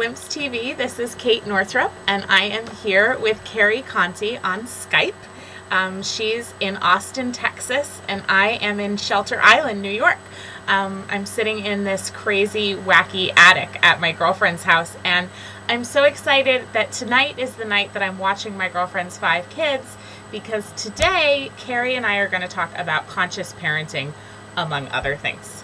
Glimpse TV. This is Kate Northrup, and I am here with Carrie Contey on Skype. She's in Austin, Texas, and I am in Shelter Island, New York. I'm sitting in this crazy, wacky attic at my girlfriend's house, and I'm so excited that tonight is the night that I'm watching my girlfriend's 5 kids, because today, Carrie and I are going to talk about conscious parenting, among other things.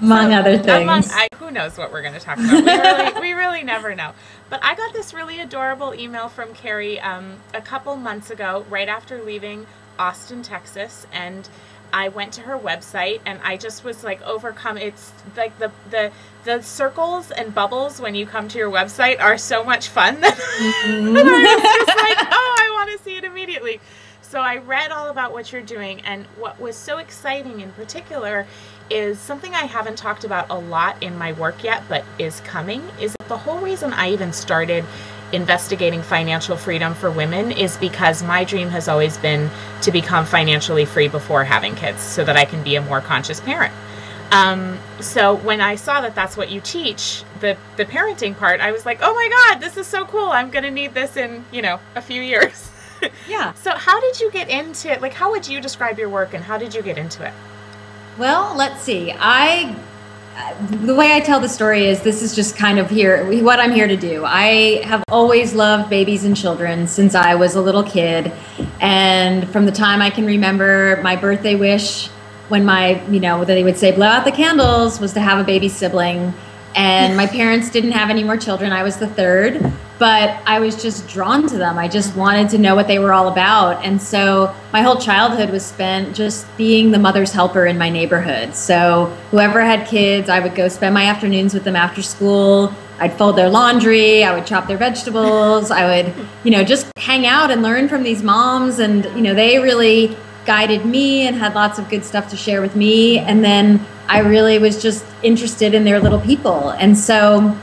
Among other things. Who knows what we're going to talk about? We really never know. But I got this really adorable email from Carrie a couple months ago, right after leaving Austin, Texas, and I went to her website and I just was like overcome. It's like the circles and bubbles when you come to your website are so much fun that and I was just like, oh, I want to see it immediately. So I read all about what you're doing, and what was so exciting in particular is something I haven't talked about a lot in my work yet, but is coming, is that the whole reason I even started investigating financial freedom for women is because my dream has always been to become financially free before having kids so that I can be a more conscious parent. So when I saw that that's what you teach, the parenting part, I was like, oh my God, this is so cool. I'm going to need this in, a few years. Yeah. So how did you get into it? Like, how would you describe your work and how did you get into it? Well, let's see. The way I tell the story is this is just kind of what I'm here to do. I have always loved babies and children since I was a little kid. And from the time I can remember, my birthday wish when they would say, blow out the candles, was to have a baby sibling. And my parents didn't have any more children. I was the third, but I was just drawn to them. I just wanted to know what they were all about. And so my whole childhood was spent just being the mother's helper in my neighborhood. So whoever had kids, I would go spend my afternoons with them after school. I'd fold their laundry. I would chop their vegetables. I would, just hang out and learn from these moms. And, they really guided me and had lots of good stuff to share with me. And then I really was just interested in their little people. And so,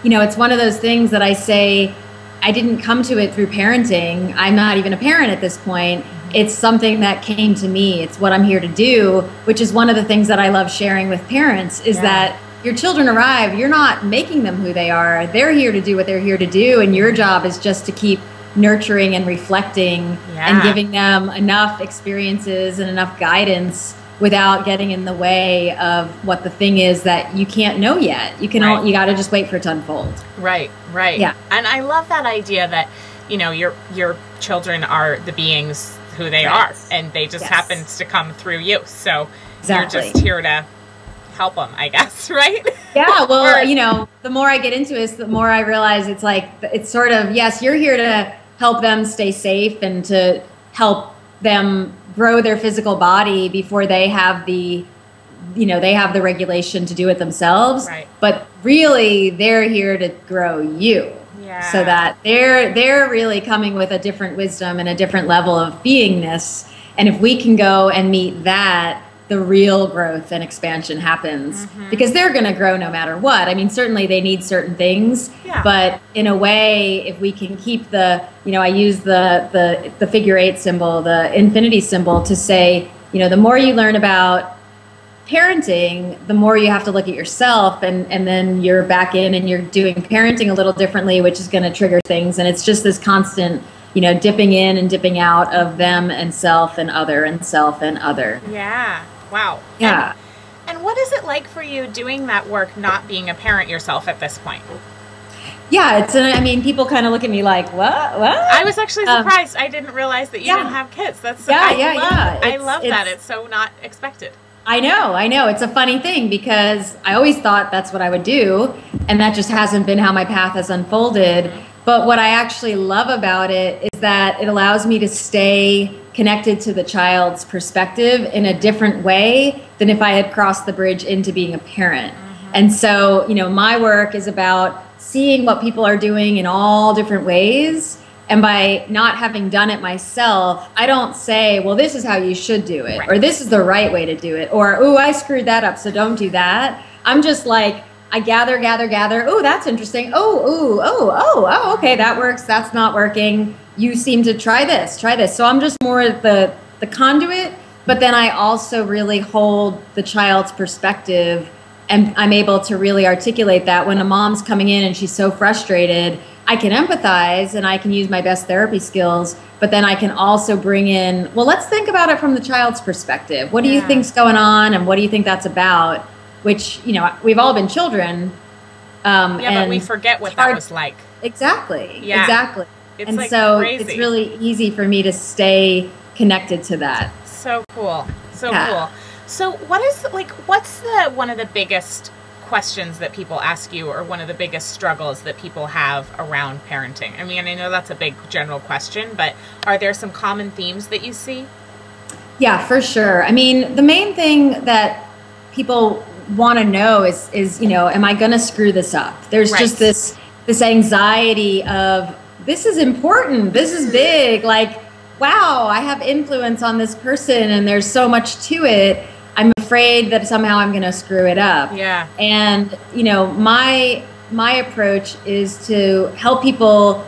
it's one of those things that I say, I didn't come to it through parenting. I'm not even a parent at this point. It's something that came to me. It's what I'm here to do, which is one of the things that I love sharing with parents is that your children arrive, you're not making them who they are. They're here to do what they're here to do. And your job is just to keep nurturing and reflecting and giving them enough experiences and enough guidance without getting in the way of what the thing is that you can't know yet. You got to just wait for it to unfold. Right. Yeah. And I love that idea that, your children are the beings who they are, and they just happen to come through you. So you're just here to help them, I guess, right? Yeah. Well, the more I get into it, the more I realize it's sort of, yes, you're here to help them stay safe and to help them grow their physical body before they have the regulation to do it themselves. Right. But really, they're here to grow you. Yeah. So that they're really coming with a different wisdom and a different level of beingness. And if we can go and meet that, the real growth and expansion happens because they're going to grow no matter what. I mean, certainly they need certain things, but in a way, if we can keep I use the figure 8 symbol, the infinity symbol to say, the more you learn about parenting, the more you have to look at yourself and then you're back in and you're doing parenting a little differently, which is going to trigger things. And it's just this constant, dipping in and dipping out of them and self and other and self and other. Yeah. Wow. Yeah. And what is it like for you doing that work, not being a parent yourself at this point? Yeah, people kind of look at me like, what? I was actually surprised. I didn't realize that you didn't have kids. That's I love that. It's so not expected. I know. It's a funny thing because I always thought that's what I would do, and that just hasn't been how my path has unfolded. But what I actually love about it is that it allows me to stay connected to the child's perspective in a different way than if I had crossed the bridge into being a parent. And so, my work is about seeing what people are doing in all different ways. And by not having done it myself, I don't say, well, this is how you should do it, or this is the right way to do it, or, ooh, I screwed that up, so don't do that. I'm just like, I gather. Oh, that's interesting. Oh, okay, that works. That's not working. You seem to try this. So I'm just more the conduit, but then I also really hold the child's perspective and I'm able to really articulate that. When a mom's coming in and she's so frustrated, I can empathize and I can use my best therapy skills, but then I can also bring in, well, let's think about it from the child's perspective. What do you think's going on, and what do you think that's about? Which, you know, we've all been children. But we forget what that was like. Exactly. Yeah. Exactly. It's and like so crazy. It's really easy for me to stay connected to that. So cool. So cool. So what's one of the biggest questions that people ask you, or one of the biggest struggles that people have around parenting? I mean, I know that's a big general question, but are there some common themes that you see? Yeah, for sure. I mean, the main thing that people want to know is, you know, am I going to screw this up? There's just this anxiety of, this is important, this is big, like, wow, I have influence on this person and there's so much to it. I'm afraid that somehow I'm going to screw it up. Yeah. And, you know, my approach is to help people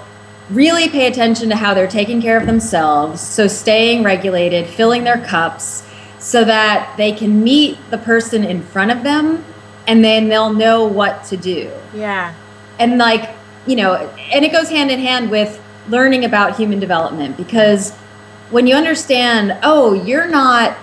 really pay attention to how they're taking care of themselves. So staying regulated, filling their cups, so that they can meet the person in front of them and then they'll know what to do. Yeah. And like, you know, and it goes hand in hand with learning about human development, because when you understand, oh, you're not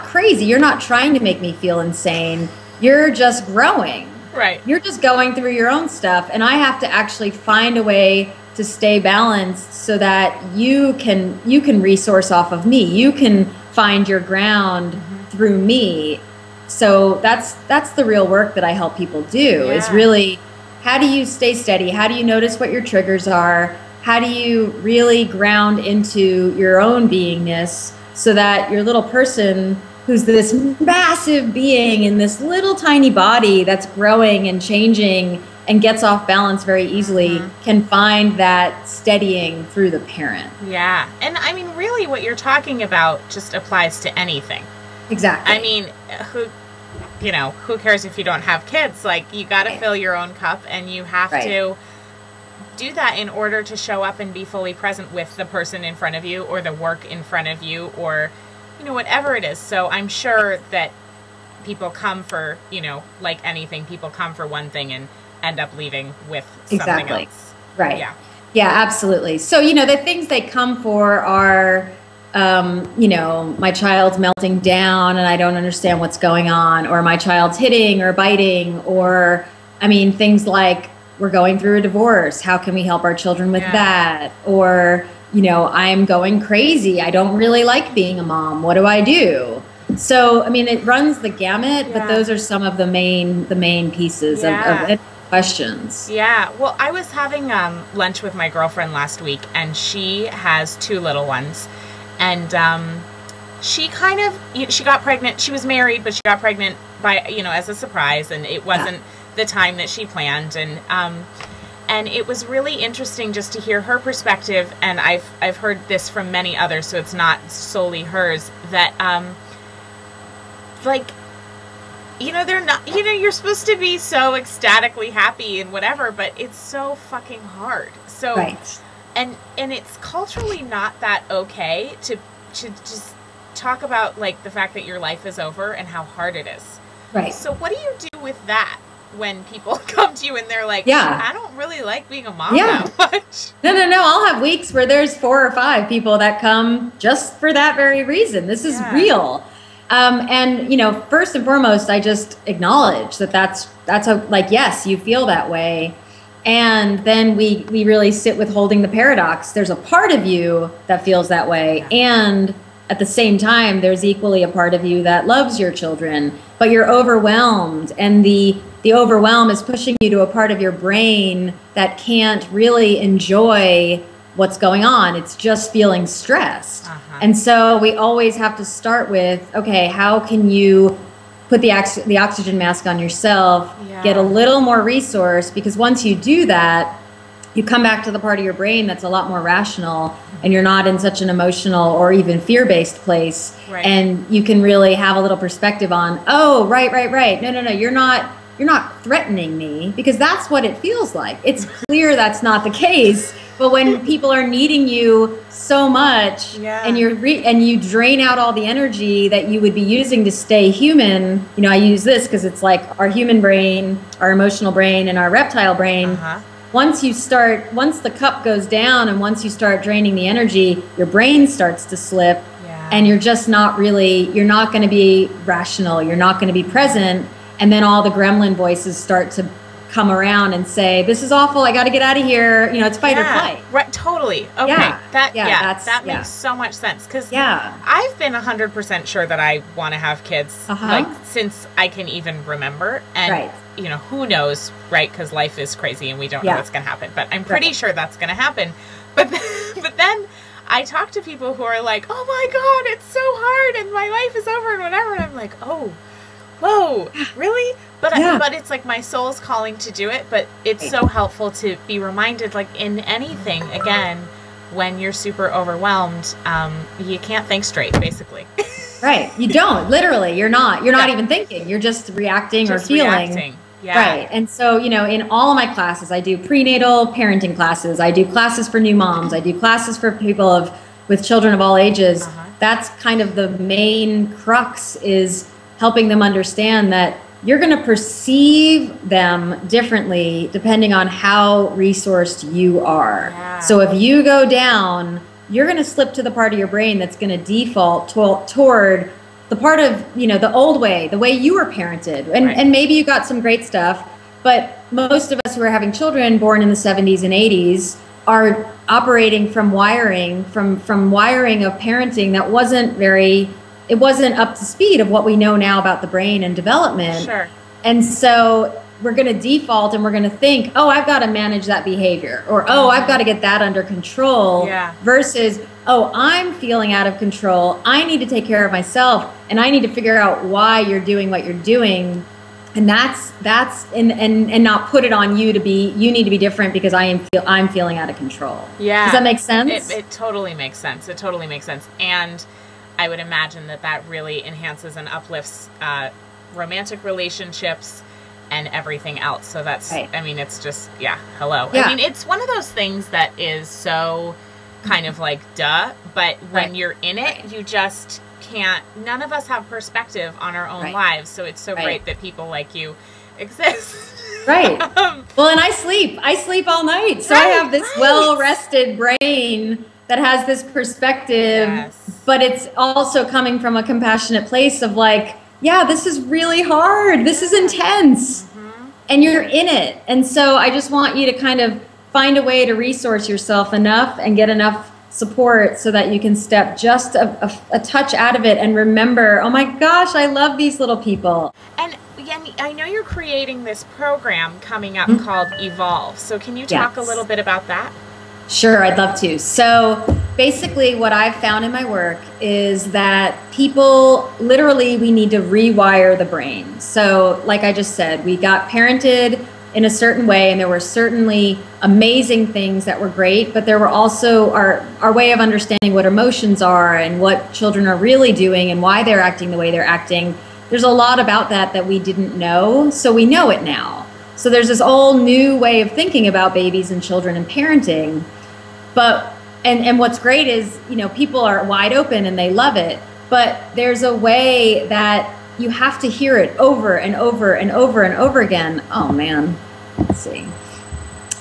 crazy, you're not trying to make me feel insane, you're just growing. Right. You're just going through your own stuff, and I have to actually find a way to stay balanced so that you can resource off of me. You can find your ground through me. So that's the real work that I help people do, is really, how do you stay steady? How do you notice what your triggers are? How do you really ground into your own beingness so that your little person, who's this massive being in this little tiny body that's growing and changing and gets off balance very easily, can find that steadying through the parent. Yeah. And I mean, really what you're talking about just applies to anything. Exactly. I mean, who cares if you don't have kids? Like, you got to fill your own cup, and you have to do that in order to show up and be fully present with the person in front of you, or the work in front of you, or, you know, whatever it is. So I'm sure that people come for, you know, like anything, people come for one thing and end up leaving with something else. Right. Yeah. Yeah, absolutely. So, you know, the things they come for are, you know, my child's melting down and I don't understand what's going on, or my child's hitting or biting, or, I mean, things like, we're going through a divorce, how can we help our children with that? Or, you know, I'm going crazy, I don't really like being a mom, what do I do? So, I mean, it runs the gamut, but those are some of the main pieces of questions. Yeah. Well, I was having lunch with my girlfriend last week, and she has 2 little ones. And she kind of, she got pregnant. She was married, but she got pregnant by, you know, as a surprise, and it wasn't the time that she planned. And it was really interesting just to hear her perspective. And I've heard this from many others, so it's not solely hers, that like, you know, they're not, you know, you're supposed to be so ecstatically happy and whatever, but it's so fucking hard. So, and it's culturally not that okay to just talk about, like, the fact that your life is over and how hard it is. Right. So what do you do with that when people come to you and they're like, I don't really like being a mom that much? No. I'll have weeks where there's 4 or 5 people that come just for that very reason. This is real. And, you know, first and foremost, I just acknowledge that's like, yes, you feel that way. And then we really sit with holding the paradox. There's a part of you that feels that way. And at the same time, there's equally a part of you that loves your children, but you're overwhelmed. And the overwhelm is pushing you to a part of your brain that can't really enjoy what's going on. It's just feeling stressed. And so we always have to start with, okay, how can you put the oxygen mask on yourself, get a little more resource, because once you do that, you come back to the part of your brain that's a lot more rational, and you're not in such an emotional or even fear-based place. And you can really have a little perspective on, oh, right. No, you're not threatening me, because that's what it feels like. It's clear that's not the case, But when people are needing you so much, and you drain out all the energy that you would be using to stay human, you know, I use this because it's like our human brain, our emotional brain, and our reptile brain. Once the cup goes down and once you start draining the energy, your brain starts to slip, and you're just you're not going to be rational. You're not going to be present. And then all the gremlin voices start to come around and say, this is awful. I got to get out of here. You know, it's fight or flight. Right. Totally. Okay. That makes so much sense. Cause I've been 100% sure that I want to have kids like since I can even remember. And you know, who knows, right? Cause life is crazy and we don't know what's going to happen, but I'm pretty sure that's going to happen. But then I talk to people who are like, oh my God, it's so hard and my life is over and whatever. And I'm like, oh, whoa, really? But it's like my soul's calling to do it. But it's so helpful to be reminded, like in anything, again, when you're super overwhelmed, you can't think straight, basically. Right. You don't. Literally, you're not even thinking. You're just reacting or feeling. Right. And so, you know, in all of my classes, I do prenatal parenting classes. I do classes for new moms. I do classes for people with children of all ages. That's kind of the main crux, is helping them understand that you're going to perceive them differently depending on how resourced you are. So if you go down, you're going to slip to the part of your brain that's going to default toward the part of, you know, the old way, the way you were parented. And maybe you got some great stuff, but most of us who are having children born in the 70s and 80s are operating from wiring, from wiring of parenting that it wasn't up to speed of what we know now about the brain and development. And so we're going to default and we're going to think, oh, I've got to manage that behavior, or, oh, I've got to get that under control, versus, oh, I'm feeling out of control. I need to take care of myself, and I need to figure out why you're doing what you're doing. And that's and not put it on you you need to be different because I'm feeling out of control. Does that make sense? It totally makes sense. It totally makes sense. And I would imagine that really enhances and uplifts romantic relationships and everything else. So that's, I mean, it's just, hello. I mean, it's one of those things that is so kind of like, duh, but when you're in it, you just can't, none of us have perspective on our own lives. So it's so great that people like you exist. Well, and I sleep all night. So I have this well-rested brain that has this perspective, but it's also coming from a compassionate place of like, this is really hard. This is intense. And you're in it. And so I just want you to kind of find a way to resource yourself enough and get enough support so that you can step just a touch out of it and remember, oh my gosh, I love these little people. And I know you're creating this program coming up called Evolve. So can you talk a little bit about that? Sure, I'd love to. So basically what I've found in my work is that people, literally, we need to rewire the brain. So like I just said, we got parented in a certain way, and there were certainly amazing things that were great, but there were also our way of understanding what emotions are and what children are really doing and why they're acting the way they're acting. There's a lot about that we didn't know, so we know it now. So there's this whole new way of thinking about babies and children and parenting. But and what's great is, you know, people are wide open and they love it, but there's a way that you have to hear it over and over and over and over again. Oh man, let's see.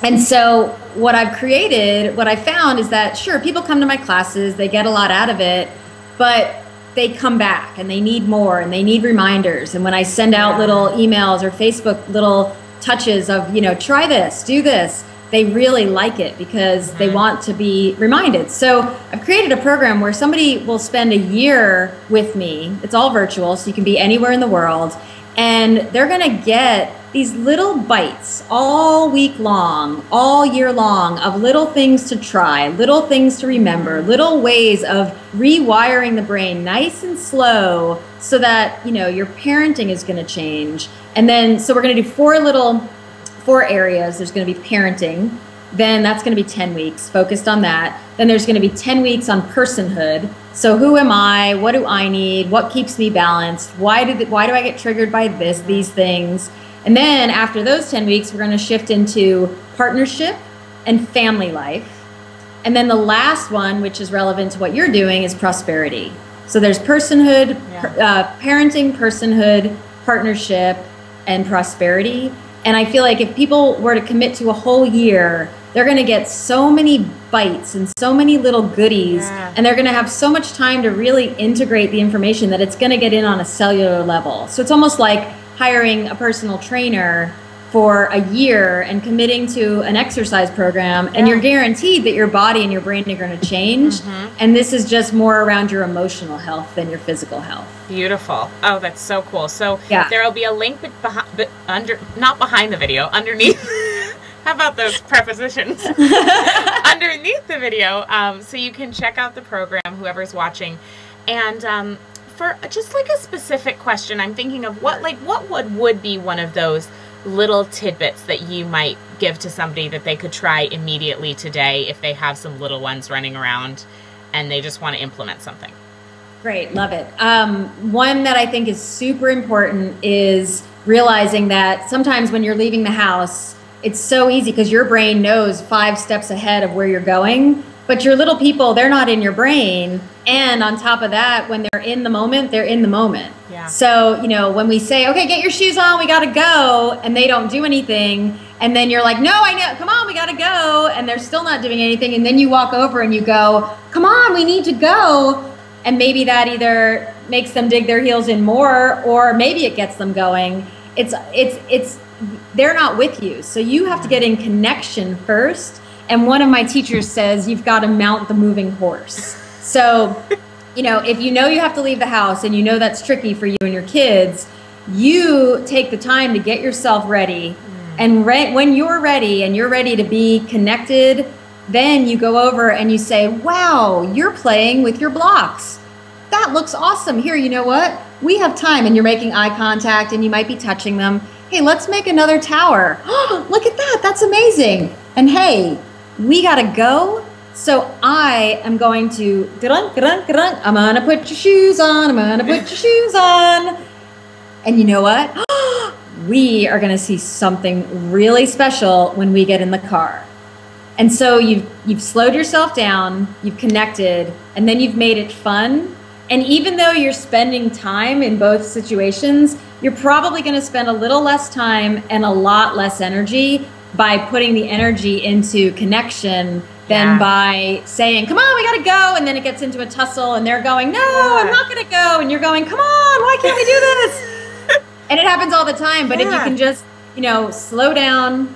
And so what I've created, what I found is that, sure, people come to my classes, they get a lot out of it, but they come back and they need more and they need reminders. And when I send out little emails or Facebook little touches of, you know, try this, do this, they really like it because they want to be reminded. So I've created a program where somebody will spend a year with me. It's all virtual, so you can be anywhere in the world. And they're going to get these little bites all week long, all year long, of little things to try, little things to remember, little ways of rewiring the brain nice and slow so that, you know, your parenting is going to change. And then, so we're going to do four areas. There's going to be parenting. Then that's going to be 10 weeks focused on that. Then there's going to be 10 weeks on personhood. So who am I? What do I need? What keeps me balanced? Why do I get triggered by these things? And then after those 10 weeks, we're going to shift into partnership and family life. And then the last one, which is relevant to what you're doing, is prosperity. So there's personhood, parenting, personhood, partnership, and prosperity. And I feel like if people were to commit to a whole year, they're going to get so many bites and so many little goodies, and they're going to have so much time to really integrate the information that it's going to get in on a cellular level. So it's almost like hiring a personal trainer for a year and committing to an exercise program, and you're guaranteed that your body and your brain are going to change. And this is just more around your emotional health than your physical health. Beautiful. Oh, that's so cool. So there will be a link not behind the video, underneath. How about those prepositions? Underneath the video, so you can check out the program, whoever's watching. And for just like a specific question, I'm thinking of what would be one of those little tidbits that you might give to somebody that they could try immediately today if they have some little ones running around and they just want to implement something. Great, love it. One that I think is super important is realizing that sometimes when you're leaving the house, it's so easy because your brain knows 5 steps ahead of where you're going, but your little people, they're not in your brain. And on top of that, when they're in the moment, they're in the moment. Yeah. So, you know, when we say, okay, get your shoes on, we got to go, and they don't do anything, and then you're like, no, I know, come on, we got to go, and they're still not doing anything, and then you walk over and you go, come on, we need to go, and maybe that either makes them dig their heels in more, or maybe it gets them going. They're not with you, so you have to get in connection first. And one of my teachers says you've got to mount the moving horse. So, you know, if you know you have to leave the house and you know that's tricky for you and your kids, you take the time to get yourself ready. And when you're ready and you're ready to be connected, then you go over and you say, wow, you're playing with your blocks. That looks awesome. Here, you know what? We have time, and you're making eye contact and you might be touching them. Hey, let's make another tower. Oh, look at that. That's amazing. And hey, we got to go. So I am going to, I'm going to put your shoes on. I'm going to put your shoes on. And you know what? We are going to see something really special when we get in the car. And so you've slowed yourself down, you've connected, and then you've made it fun. And even though you're spending time in both situations, you're probably going to spend a little less time and a lot less energy by putting the energy into connection than by saying, come on, we got to go. And then it gets into a tussle and they're going, no, I'm not going to go. And you're going, come on, why can't we do this? And it happens all the time. But if you can just, you know, slow down,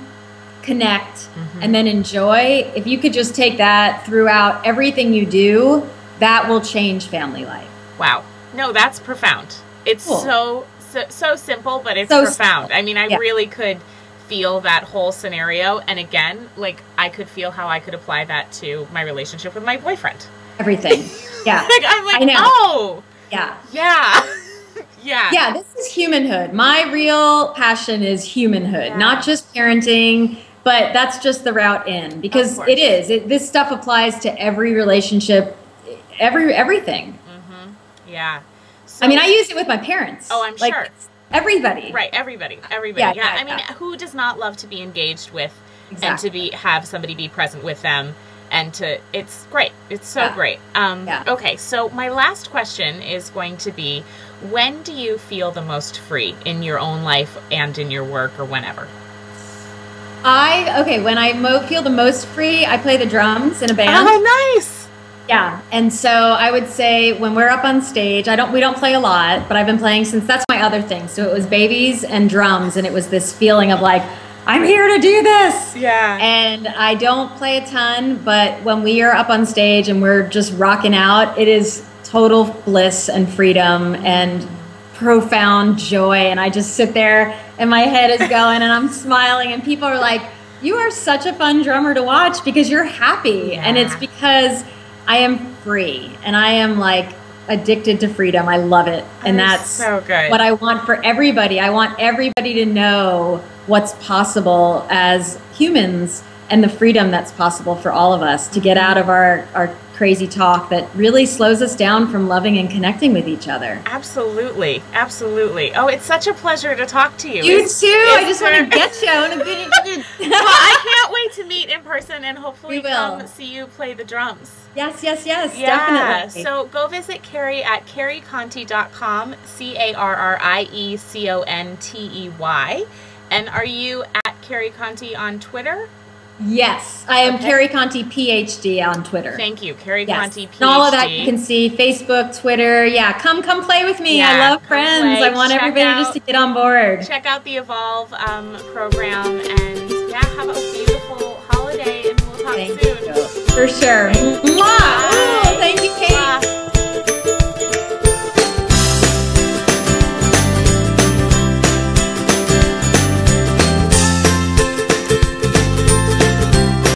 connect, and then enjoy, if you could just take that throughout everything you do, that will change family life. Wow. No, that's profound. It's cool. so simple, but it's so profound. Simple. I mean, I really could feel that whole scenario. And again, like I could feel how I could apply that to my relationship with my boyfriend. Everything. Yeah. Like, I'm like, I know. oh. Yeah. Yeah. Yeah. Yeah, this is humanhood. My real passion is humanhood, not just parenting, but that's just the route in, because it is. This stuff applies to every relationship, everything. Yeah. So, I mean, I use it with my parents. Oh, I'm sure. Everybody. Right, everybody. Yeah. I mean, who does not love to be engaged with and to have somebody be present with them, and it's great. It's so great. Okay, so my last question is going to be, when do you feel the most free in your own life and in your work or whenever? When I feel the most free, I play the drums in a band. Oh, nice. Yeah, and so I would say when we're up on stage, we don't play a lot, but I've been playing since that's my other thing. So it was babies and drums, and it was this feeling of like, I'm here to do this. Yeah. And I don't play a ton, but when we are up on stage and we're just rocking out, it is total bliss and freedom and profound joy. And I just sit there and my head is going and I'm smiling, and people are like, you are such a fun drummer to watch because you're happy. And it's because I am free and I am like addicted to freedom. I love it. And that's so good. What I want for everybody. I want everybody to know what's possible as humans and the freedom that's possible for all of us to get out of our crazy talk that really slows us down from loving and connecting with each other. Absolutely. Absolutely. Oh, it's such a pleasure to talk to you. You too. I just want to get you. Well, I can't way to meet in person and hopefully come see you play the drums. Yes, definitely. So go visit Carrie at carriecontey.com, CarrieContey. And are you at Carrie Contey on Twitter? Yes, I am Carrie Contey PhD on Twitter. Thank you, Carrie Contey PhD. And all of that you can see, Facebook, Twitter. Yeah, come play with me. I love friends. I want everybody just to get on board. Check out the Evolve program, and have a beautiful holiday, and we'll talk soon. For sure. Mwah!